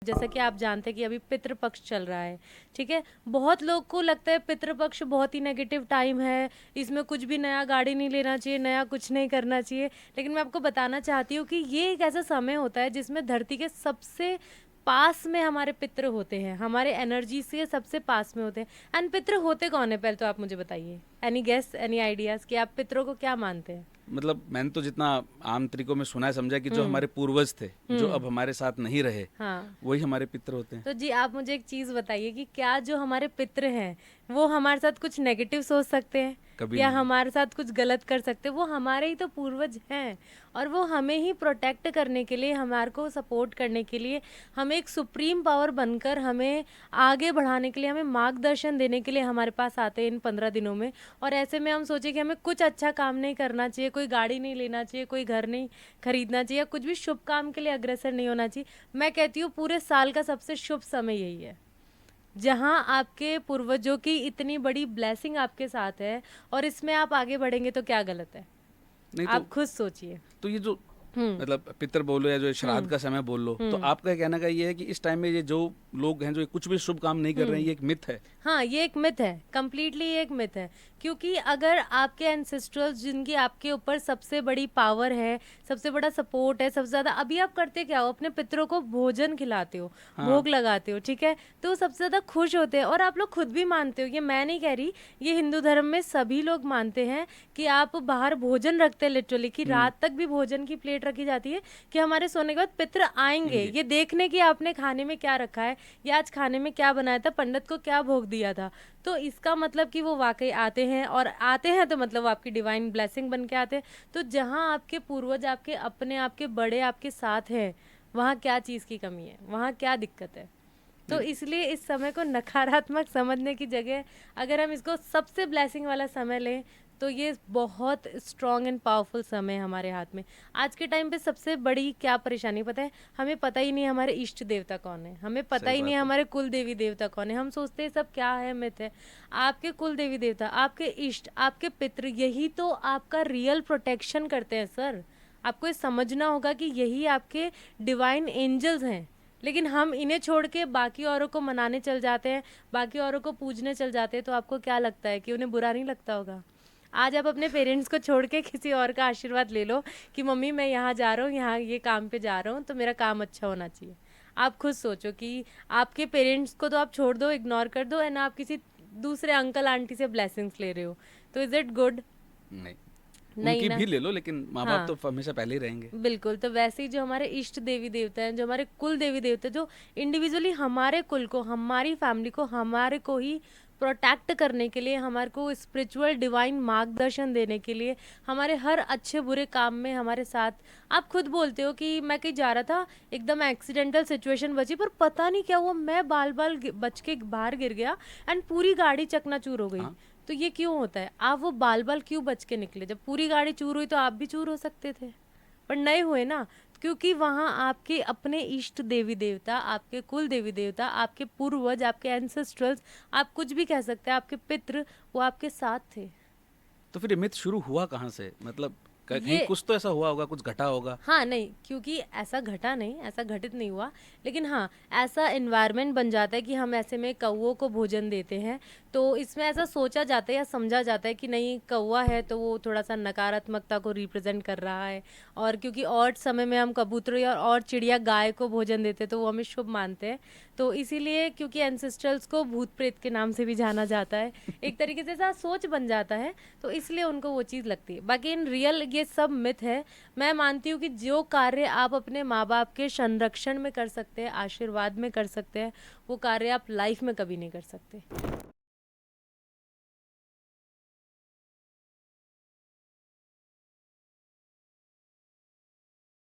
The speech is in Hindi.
जैसा कि आप जानते हैं कि अभी पितृपक्ष चल रहा है, ठीक है। बहुत लोग को लगता है पितृपक्ष बहुत ही नेगेटिव टाइम है, इसमें कुछ भी नया गाड़ी नहीं लेना चाहिए, नया कुछ नहीं करना चाहिए। लेकिन मैं आपको बताना चाहती हूँ कि ये एक ऐसा समय होता है जिसमें धरती के सबसे पास में हमारे पितृ होते हैं, हमारे एनर्जी से सबसे पास में होते हैं। एंड पितृ होते कौन है, पहले तो आप मुझे बताइए। एनी गेस, एनी आइडियाज कि आप पितरों को क्या मानते हैं? मतलब मैंने तो जितना आम तरीकों में सुना है समझा कि जो हम्म। हमारे पूर्वज थे, जो अब हमारे साथ नहीं रहे, हाँ। वही हमारे पितर होते हैं। तो जी आप मुझे एक चीज बताइए कि क्या जो हमारे पितृ हैं वो हमारे साथ कुछ नेगेटिव सोच सकते हैं कभी या नहीं। हमारे साथ कुछ गलत कर सकते हैं? वो हमारे ही तो पूर्वज हैं और वो हमें ही प्रोटेक्ट करने के लिए, हमारे को सपोर्ट करने के लिए, हमें एक सुप्रीम पावर बनकर हमें आगे बढ़ाने के लिए, हमें मार्गदर्शन देने के लिए हमारे पास आते हैं इन 15 दिनों में। और ऐसे में हम सोचे कि हमें कुछ अच्छा काम नहीं करना चाहिए, कोई गाड़ी नहीं लेना चाहिए, कोई घर नहीं खरीदना चाहिए, कुछ भी शुभ काम के लिए अग्रसर नहीं होना चाहिए। मैं कहती हूँ पूरे साल का सबसे शुभ समय यही है, जहां आपके पूर्वजों की इतनी बड़ी ब्लेसिंग आपके साथ है और इसमें आप आगे बढ़ेंगे तो क्या गलत है? नहीं आप खुद सोचिए। तो ये जो हम्म। मतलब पितर बोलो या जो श्राद्ध का समय बोल लो, तो आपका कहना का ये है कि इस टाइम में ये जो लोग हैं जो कुछ भी शुभ काम नहीं कर रहे हैं, ये एक मिथ है। हाँ, ये एक मिथ है, कम्प्लीटली ये एक मिथ है। क्योंकि अगर आपके एंसेस्ट्रल्स जिनकी आपके ऊपर सबसे बड़ी पावर है, सबसे बड़ा सपोर्ट है, सबसे ज्यादा, अभी आप करते क्या हो, अपने पितरों को भोजन खिलाते हो, हाँ। भोग लगाते हो, ठीक है, तो वो सबसे ज्यादा खुश होते हैं। और आप लोग खुद भी मानते हो, ये मैं नहीं कह रही, ये हिंदू धर्म में सभी लोग मानते हैं कि आप बाहर भोजन रखते हैं, लिटरली कि रात तक भी भोजन की प्लेट रखी जाती है कि हमारे सोने के बाद पितर आएंगे ये देखने की आपने खाने में क्या रखा है या आज खाने में क्या बनाया था, पंडित को क्या भोग दिया था। तो इसका मतलब कि वो वाकई आते हैं, और आते हैं तो मतलब वो आपकी डिवाइन ब्लेसिंग बन के आते हैं। तो जहाँ आपके पूर्वज, आपके अपने, आपके बड़े आपके साथ हैं, वहाँ क्या चीज़ की कमी है, वहाँ क्या दिक्कत है? तो इसलिए इस समय को नकारात्मक समझने की जगह अगर हम इसको सबसे ब्लेसिंग वाला समय लें तो ये बहुत स्ट्रॉन्ग एंड पावरफुल समय है हमारे हाथ में। आज के टाइम पे सबसे बड़ी क्या परेशानी पता है? हमें पता ही नहीं हमारे इष्ट देवता कौन है, हमें पता सही ही नहीं बात है। हमारे कुल देवी देवता कौन है। हम सोचते हैं सब क्या है, मिथ है। आपके कुल देवी देवता, आपके इष्ट, आपके पितृ, यही तो आपका रियल प्रोटेक्शन करते हैं सर। आपको ये समझना होगा कि यही आपके डिवाइन एंजल्स हैं। लेकिन हम इन्हें छोड़ के बाकी औरों को मनाने चल जाते हैं, बाकी औरों को पूजने चल जाते हैं। तो आपको क्या लगता है कि उन्हें बुरा नहीं लगता होगा? आज आप अपने पेरेंट्स को छोड़ के किसी और का आशीर्वाद ले लो कि मम्मी मैं यहाँ जा रहा हूँ, यहाँ ये काम पे जा रहा हूँ, तो मेरा काम अच्छा होना चाहिए। आप खुद सोचो कि आपके पेरेंट्स को तो आप छोड़ दो, इग्नोर कर दो, एंड आप किसी दूसरे अंकल आंटी से ब्लेसिंग्स ले रहे हो, तो इज इट गुड? नहीं, नहीं उनकी ना। भी ले लो, लेकिन माँ बाप हाँ, तो हमेशा पहले ही रहेंगे। बिल्कुल। तो वैसे ही जो हमारे इष्ट देवी देवता हैं, जो हमारे कुल देवी देवता हैं, जो इंडिविजुअली हमारे कुल को, हमारी फैमिली को, हमारे को ही प्रोटेक्ट करने के लिए, हमारे को स्पिरिचुअल डिवाइन मार्गदर्शन देने के लिए, हमारे हर अच्छे बुरे काम में हमारे साथ। आप खुद बोलते हो कि मैं कहीं जा रहा था, एकदम एक्सीडेंटल सिचुएशन बची, पर पता नहीं क्या हुआ, मैं बाल बाल बच के बाहर गिर गया एंड पूरी गाड़ी चकनाचूर हो गई। हाँ। तो ये क्यों होता है? आप वो बाल बाल क्यों बच के निकले? जब पूरी गाड़ी चूर हुई तो आप भी चूर हो सकते थे, पर नहीं हुए ना। क्योंकि वहां आपके अपने इष्ट देवी देवता, आपके कुल देवी देवता, आपके पूर्वज, आपके एंसेस्ट्रल्स, आप कुछ भी कह सकते हैं, आपके पितृ, वो आपके साथ थे। तो फिर ये मिथ शुरू हुआ कहाँ से? मतलब कहीं ये कुछ तो ऐसा हुआ होगा, कुछ घटा होगा। हाँ, नहीं, क्योंकि ऐसा घटा नहीं, ऐसा घटित नहीं हुआ। लेकिन हाँ, ऐसा एनवायरनमेंट बन जाता है कि हम ऐसे में कौवों को भोजन देते हैं, तो इसमें ऐसा सोचा जाता है या समझा जाता है कि नहीं, कौवा है तो वो थोड़ा सा नकारात्मकता को रिप्रेजेंट कर रहा है। और क्योंकि और समय में हम कबूतर या और चिड़िया, गाय को भोजन देते हैं तो वो हमें शुभ मानते हैं। तो इसीलिए, क्योंकि एंसेस्ट्रल्स को भूत प्रेत के नाम से भी जाना जाता है, एक तरीके से ऐसा सोच बन जाता है, तो इसलिए उनको वो चीज़ लगती है। बाकी इन रियल ये सब मिथ है। मैं मानती हूँ कि जो कार्य आप अपने माँ बाप के संरक्षण में कर सकते हैं, आशीर्वाद में कर सकते हैं, वो कार्य आप लाइफ में कभी नहीं कर सकते।